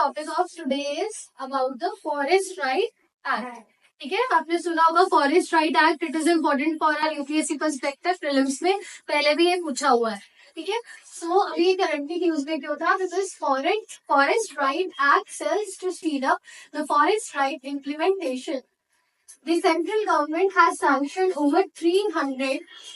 topic of today is about the Forest Right Act. ठीक है, आपने सुना होगा forest right act. It is important for our UPSC perspective. Prelims में पहले भी ये पूछा हुआ है. ठीक है, सो अभी करंटली न्यूज में क्यों था? Because forest right act cells to speed up the forest right implementation. The central government has sanctioned over 300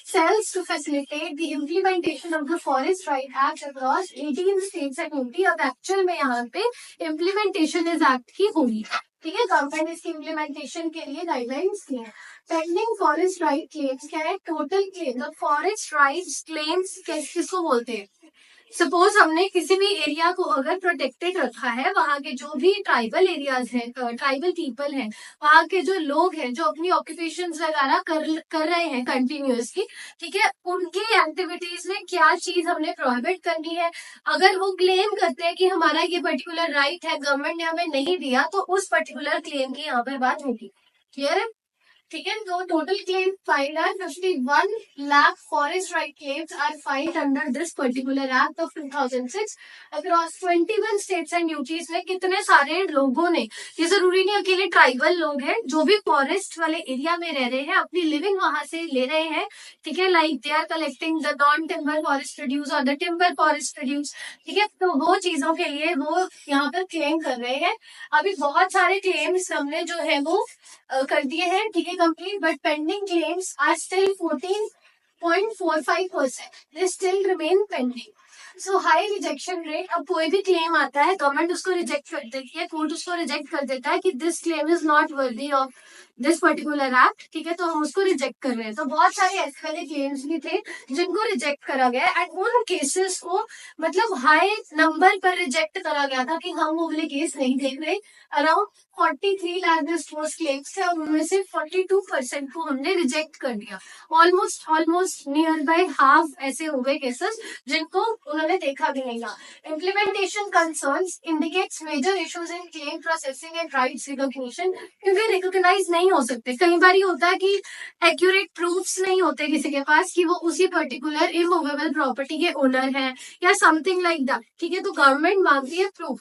cells to facilitate the implementation of the Forest Right Act across 18 states and UT. अब actual में यहाँ पे implementation इस act की होगी. ठीक है, government इसकी इम्प्लीमेंटेशन के लिए गाइडलाइंस दी है. पेंडिंग फॉरेस्ट राइट क्लेम्स क्या है? Total claim. Forest rights claims किसको बोलते हैं? सपोज हमने किसी भी एरिया को अगर प्रोटेक्टेड रखा है, वहाँ के जो भी ट्राइबल एरियाज हैं, ट्राइबल पीपल हैं, वहाँ के जो लोग हैं जो अपनी ऑक्यूपेशन वगैरह कर रहे हैं कंटिन्यूअसली, ठीक है, उनकी एक्टिविटीज में क्या चीज हमने प्रोहिबिट करनी है. अगर वो क्लेम करते हैं कि हमारा ये पर्टिकुलर राइट है, गवर्नमेंट ने हमें नहीं दिया, तो उस पर्टिकुलर क्लेम की यहाँ पर बात होगी. क्लियर है? ठीक है, तो total claim 551 lakh forest right claims are filed under this particular act of 2006 across 21 states and UTs में. कितने सारे लोगों ने, ये जरूरी नहीं अकेले ट्राइबल लोग हैं, जो भी फॉरेस्ट वाले एरिया में रह रहे हैं, अपनी लिविंग वहां से ले रहे हैं. ठीक है, like they are collecting the non timber forest produce और द टिम्बर फॉरेस्ट प्रोड्यूस. ठीक है, तो वो चीजों के लिए वो यहाँ पर क्लेम कर रहे हैं. अभी बहुत सारे क्लेम्स हमने जो है वो कर दिए हैं. ठीक है, complete, but pending claims are still 14.45%. They still remain pending. So high rejection rate. अब कोई भी क्लेम आता है, गवर्नमेंट उसको रिजेक्ट कर देती है, कोर्ट उसको रिजेक्ट कर देता है कि this claim is not worthy of this particular act. ठीक है, तो हम उसको रिजेक्ट कर रहे हैं. तो बहुत सारे ऐसे वाले क्लेम्स भी थे जिनको रिजेक्ट करा गया, एंड उन केसेस को मतलब हाई नंबर पर रिजेक्ट करा गया था कि हम वो वाले केस नहीं देख रहे. अराउंड 43 लाख क्लेम्स थे और उनमें से 42% को हमने रिजेक्ट कर दिया. ऑलमोस्ट नियर बाय हाफ ऐसे हो गए केसेस जिनको उन्होंने देखा भी नहीं था. Implementation concerns indicates major issues in claim processing and rights recognition. क्योंकि रिकॉग्नाइज नहीं हो सकते. कई बार होता है कि एक्यूरेट प्रूफ्स नहीं होते किसी के पास कि वो उसी पर्टिकुलर इमूवेबल प्रॉपर्टी के ओनर है या समथिंग लाइक दैट. ठीक है, तो गवर्नमेंट मांगती है प्रूफ.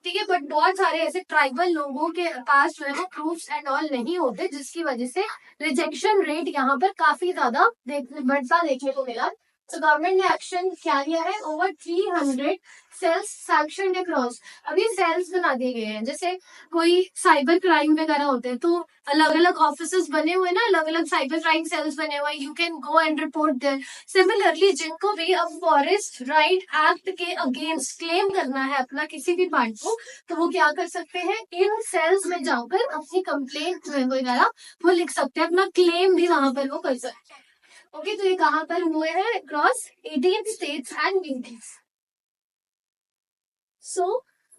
ठीक है, बट बहुत सारे ऐसे ट्राइबल लोगों के पास जो है वो प्रूफ्स एंड ऑल नहीं होते, जिसकी वजह से रिजेक्शन रेट यहाँ पर काफी ज्यादा बढ़ता देखने को मिला. तो गवर्नमेंट ने एक्शन क्या लिया है? Over 300 cells sanction across. अभी सेल्स बना दिए गए हैं. जैसे कोई साइबर क्राइम वगैरह होते हैं तो अलग अलग ऑफिस बने हुए ना, अलग अलग साइबर क्राइम सेल्स बने हुए. You can go and report there. Similarly जिनको भी अब फॉरेस्ट राइट एक्ट के अगेंस्ट क्लेम करना है अपना किसी भी पार्ट को, तो वो क्या कर सकते हैं? इन सेल्स में जाकर अपनी कंप्लेंट वगैरह वो लिख सकते हैं, अपना क्लेम भी वहां पर वो कर सकते हैं. ओके, तो ये कहाँ पर हुए हैं? Across 18 states and UTs. So,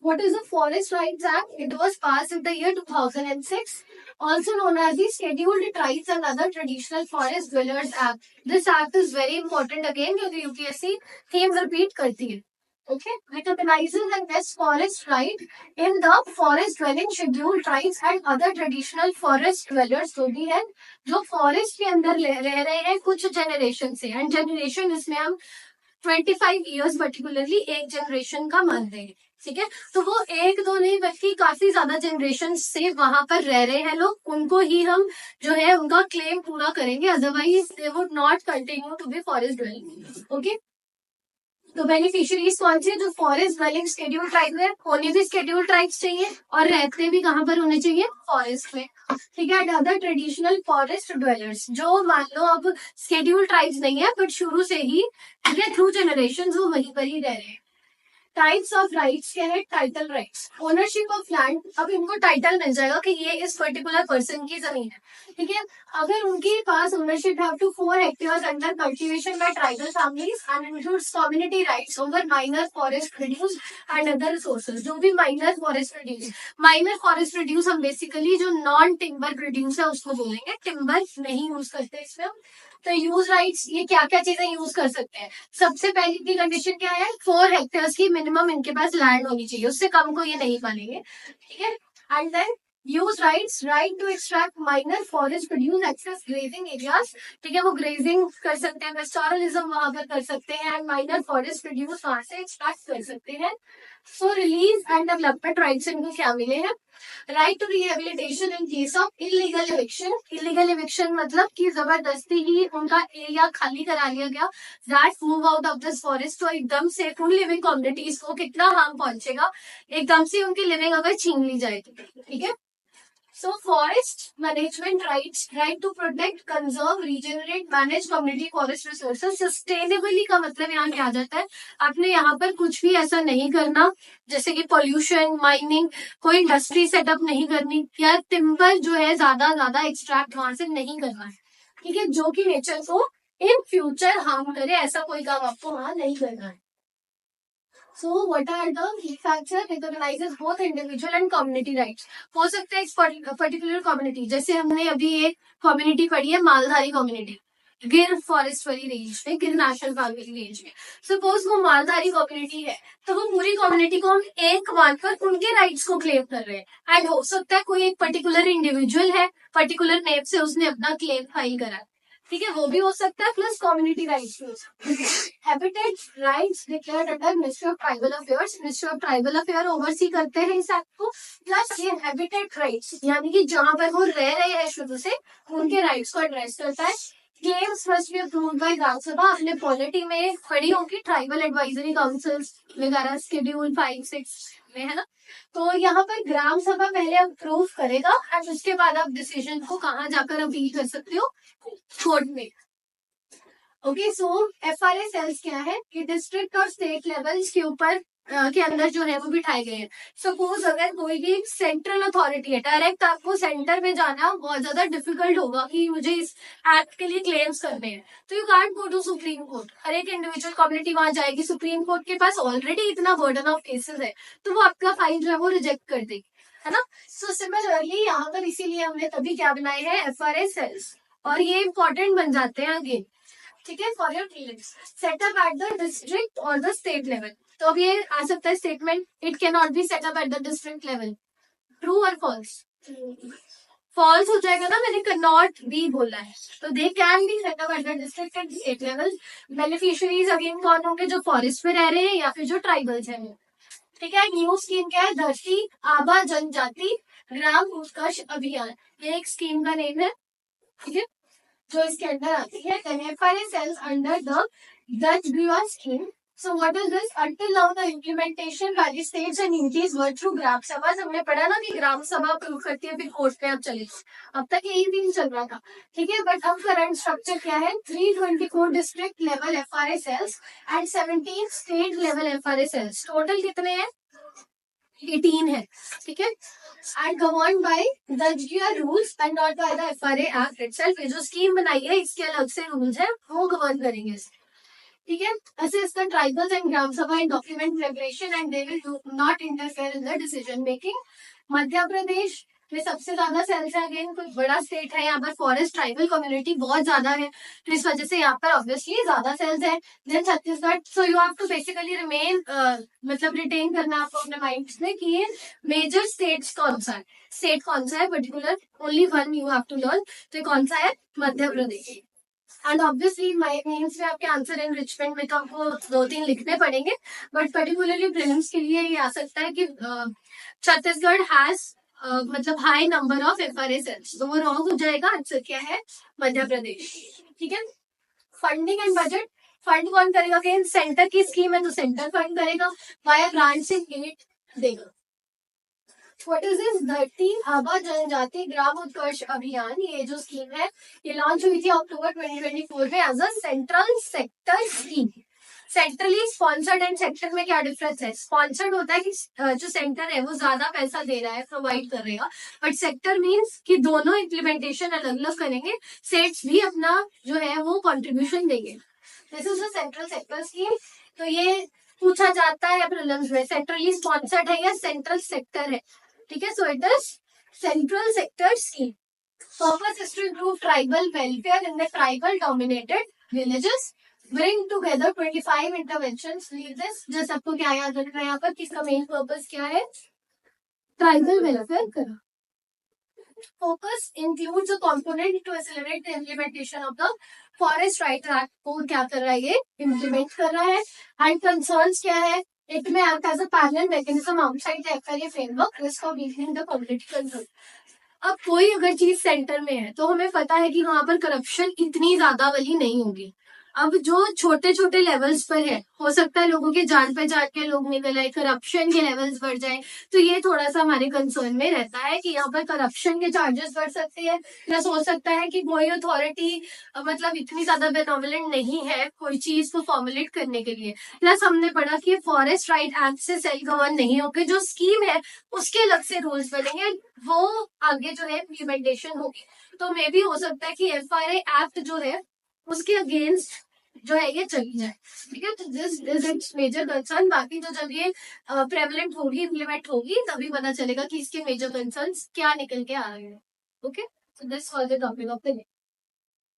what is the Forest Rights Act? It was passed in the year 2006, also known as the Scheduled Tribes and Other Traditional Forest Dwellers Act. This act is very important again क्योंकि UPSC theme repeat करती है. Okay, recognizes and vests forest right in the forest dwelling scheduled tribes and other traditional forest dwellers जो भी है, जो forest के अंदर रह रहे हैं कुछ जनरेशन से. एंड जनरेशन इसमें हम 25 ईयर्स पर्टिकुलरली एक जनरेशन का मानते हैं. ठीक है, तो वो एक दो नहीं बल्कि काफी ज्यादा जनरेशन से वहां पर रह रहे हैं लोग, उनको ही हम जो है उनका क्लेम पूरा करेंगे. Otherwise they would not continue to be forest dwelling. Okay, तो बेनिफिशियरीज कौन से? जो फॉरेस्ट ड्वेलिंग शेड्यूल ट्राइब है, होने भी शेड्यूल ट्राइब्स चाहिए और रहते भी कहाँ पर होने चाहिए? फॉरेस्ट में. ठीक है, अदर ट्रेडिशनल फॉरेस्ट ड्वेलर्स जो मान लो अब शेड्यूल ट्राइब्स नहीं है बट शुरू से ही थ्रू जनरेशन वो वहीं पर ही रह रहे हैं. टाइप्स ऑफ राइट्स क्या है? Title rights. Ownership of land. अब इनको टाइटल मिल जाएगा कि ये इस पर्टिकुलर पर्सन की जमीन है. ठीक है, अगर उनके पास ओनरशिप है to 4 hectares under cultivation by tribal families and includes community rights over minor forest produce and other resources. जो भी माइनर फॉरेस्ट प्रोड्यूस हम बेसिकली जो नॉन टिम्बर प्रोड्यूस है उसको बोलेंगे. टिम्बर नहीं यूज करते इसमें. तो यूज राइट्स, ये क्या क्या चीजें यूज कर सकते हैं? सबसे पहली की कंडीशन क्या है? 4 हेक्टेयर्स की मिनिमम इनके पास लैंड होनी चाहिए, उससे कम को ये नहीं मानेंगे. ठीक है, and then use rights right to extract minor forest produce access grazing areas, ठीक है, वो ग्रेजिंग कर सकते हैं, पेस्टोरलिज्म वहां पर कर सकते हैं, एंड माइनर फॉरेस्ट प्रोड्यूस वहां से एक्सट्रैक्ट कर सकते हैं. So release and development rights इनको क्या मिले हैं? Right to rehabilitation in case of illegal eviction. Illegal eviction मतलब कि जबरदस्ती ही उनका एरिया खाली करा लिया गया. That move out of this forest. तो एकदम से उन लिविंग कम्युनिटीज को कितना हार्म पहुंचेगा एकदम से उनकी लिविंग अगर छीन ली जाए तो, ठीक है. So forest management rights, right to protect, conserve, regenerate, manage community forest resources. Sustainably का मतलब यहाँ क्या आ जाता है? आपने यहाँ पर कुछ भी ऐसा नहीं करना जैसे कि पोल्यूशन, माइनिंग, कोई इंडस्ट्री सेटअप नहीं करनी, या टिम्बर जो है ज्यादा एक्सट्रैक्ट वहां से नहीं करना है, ठीक है, जो कि नेचर को इन फ्यूचर हार्म करे, ऐसा कोई काम आपको वहां नहीं करना है. So what are the key factors recognizes both individual and community rights? हो सकता है एक पर्टिकुलर कम्युनिटी, जैसे हमने अभी एक कम्युनिटी पढ़ी है मालधारी कम्युनिटी गिर फॉरेस्ट वाली रेंज में, गिर नेशनल पार्क वाली रेंज में. सपोज वो मालधारी कम्युनिटी है तो वो पूरी कम्युनिटी को हम एक मानकर उनके राइट्स को क्लेम कर रहे हैं. एंड हो सकता है कोई एक पर्टिकुलर इंडिविजुअल है, पर्टिकुलर नेम से उसने अपना क्लेम फाइल करा, ठीक है, वो भी हो सकता है, प्लस कम्युनिटी राइट्स भी हो सकते हैं. Habitat rights declared under ministry of tribal affairs. Ministry of tribal affair oversee करते हैं इस एक्ट को. प्लस ये हैबिटेट राइट्स यानी कि जहां पर वो रह रहे हैं शुरू से उनके राइट्स को एड्रेस करता है. Claims must be approved by राज्य सभा. आपने पॉलिटी में पढ़ी होगी ट्राइबल एडवाइजरी काउंसिल्स वगैरह, शेड्यूल 5-6 में, है ना. तो यहाँ पर ग्राम सभा पहले अप्रूव करेगा एंड उसके बाद आप डिसीजन को कहाँ जाकर अपील कर सकते हो? कोर्ट में. ओके, सो FRA सेल्स क्या है कि डिस्ट्रिक्ट और स्टेट लेवल्स के ऊपर के अंदर जो है वो बिठाए गए हैं. सपोज अगर कोई भी सेंट्रल अथॉरिटी है, डायरेक्ट आपको सेंटर में जाना बहुत ज्यादा डिफिकल्ट होगा कि मुझे इस एक्ट के लिए क्लेम्स करने हैं, तो you can't go to Supreme Court. हर एक इंडिविजुअल कम्युनिटी वहां जाएगी, सुप्रीम कोर्ट के पास ऑलरेडी इतना बर्डन ऑफ केसेस है, तो वो आपका फाइल जो है वो रिजेक्ट कर देगी, है ना. सो सिमिलरली यहाँ पर इसीलिए हमने तभी क्या बनाए हैं? FRA cells. और ये इंपॉर्टेंट बन जाते हैं अगेन, ठीक है, for your clearance. Set up at the district और द स्टेट लेवल. तो अब ये आ सकता है statement, it can not be set up at the district level. True और फॉल्स? फॉल्स हो जाएगा ना, मैंने नॉट बी बोला है. तो they can be set up at the district and state level. Beneficiaries again कौन होंगे? जो फॉरेस्ट पे रह रहे हैं या फिर जो ट्राइबल्स हैं, ठीक है. न्यू स्कीम क्या है? धरती आबा जनजाति ग्राम उत्कर्ष अभियान. ये एक स्कीम का नेम है, ठीक है, जो इसके अंदर आती है. FRA cells under the Dutch Gua scheme. So what is this? Until now the implementation by the states and UTs were through ग्राम सभा. हमने पढ़ा ना कि ग्राम सभा अप्रूव करती है फिर कोर्ट पे अब चले. अब तक यही दिन चल रहा था, ठीक है. बट अब करंट स्ट्रक्चर क्या है? 324 district level FRA cells and 17 state level FRA cells. Total कितने हैं? 18 है, ठीक है. And governed by the GR rules and not by the FRA Act itself. ये जो स्कीम बनाई है इसके अलग से रूल्स है, वो गवर्न करेंगे, ठीक है. ऐसे इसका tribals and gram sabha in document preparation and they will not interfere in the decision making. Madhya Pradesh में सबसे ज्यादा सेल्स है. अगेन कोई बड़ा स्टेट है, यहाँ पर फॉरेस्ट ट्राइबल कम्युनिटी बहुत ज्यादा है, तो इस वजह से यहाँ पर ऑब्वियसली ज्यादा सेल्स है. Then Chhattisgarh. So you have to basically remain मतलब रिटेन करना आपको अपने माइंड में कि ये मेजर स्टेट्स कौन सा है, स्टेट कौन सा है particular, only one you have to learn. तो कौन सा है? Madhya Pradesh. And obviously mains में आपके आंसर एनरिचमेंट में तो आपको 2-3 लिखने पड़ेंगे, बट पर्टिकुलरली प्रीलिम्स के लिए ये आ सकता है कि छत्तीसगढ़ हैज मतलब high number of FRA cells. तो वो रॉन्ग हो जाएगा. आंसर क्या है? मध्य प्रदेश, ठीक है. Funding and budget. फंड कौन करेगा? कहीं सेंटर की स्कीम है तो सेंटर फंड करेगा, वाया ग्रांट से गेट देगा. What is this? धरती आबा जनजाति ग्राम उत्कर्ष अभियान. ये जो स्कीम है ये लॉन्च हुई थी अक्टूबर 2024 में as a central sector scheme. Centrally sponsored and sector में क्या डिफरेंस है? स्पॉन्सर्ड होता है कि जो सेंटर है वो ज्यादा पैसा दे रहा है, प्रोवाइड कर रहेगा, बट सेक्टर मींस कि दोनों इम्प्लीमेंटेशन अलग अलग करेंगे, स्टेट्स भी अपना जो है वो कंट्रीब्यूशन देंगे. This is the central sector scheme. तो ये पूछा जाता है प्रीलिम्स में, सेंट्रली स्पॉन्सर्ड है या सेंट्रल सेक्टर है, ठीक है. So it is central sector scheme. Purpose is to improve tribal welfare in the tribal dominated villages. Bring together 25 interventions. Leave this. Just आपको क्या याद रखना है यहाँ पर, किसका मेन पर्पस क्या है? ट्राइबल वेलफेयर करा. focus includes a component to accelerate the implementation of the Forest Right Act को क्या कर रहा है, ये implement कर रहा है. And concerns क्या है, it may act as a parallel mechanism outside the FRA framework, risk of weakening the political rule. अब कोई अगर चीज सेंटर में है तो हमें पता है कि वहां पर करप्शन इतनी ज्यादा वाली नहीं होगी. अब जो छोटे छोटे लेवल्स पर है, हो सकता है लोगों के जान पहचान के लोग निकल आए, करप्शन के लेवल्स बढ़ जाए, तो ये थोड़ा सा हमारे कंसर्न में रहता है कि यहाँ पर करप्शन के चार्जेस बढ़ सकते हैं. प्लस हो सकता है कि कोई अथॉरिटी मतलब इतनी ज्यादा बेनोवलेंट नहीं है कोई चीज को फॉर्मुलेट करने के लिए. प्लस हमने पढ़ा कि फॉरेस्ट राइट एक्ट से सेल्फ गवर्न नहीं होकर जो स्कीम है उसके अलग से रूल्स बनेंगे, वो आगे जो है इम्प्लीमेंटेशन होगी. तो मे भी हो सकता है कि FRA एक्ट जो है उसके अगेंस्ट जो है ये चली जाए. ठीक है, तो this is its major concern. बाकी जो जब ये प्रेवलेंट होगी, इम्प्लीमेंट होगी, तभी पता चलेगा कि इसके मेजर कंसर्न्स क्या निकल के आ रहे हैं. Okay, so this was the topic of the day.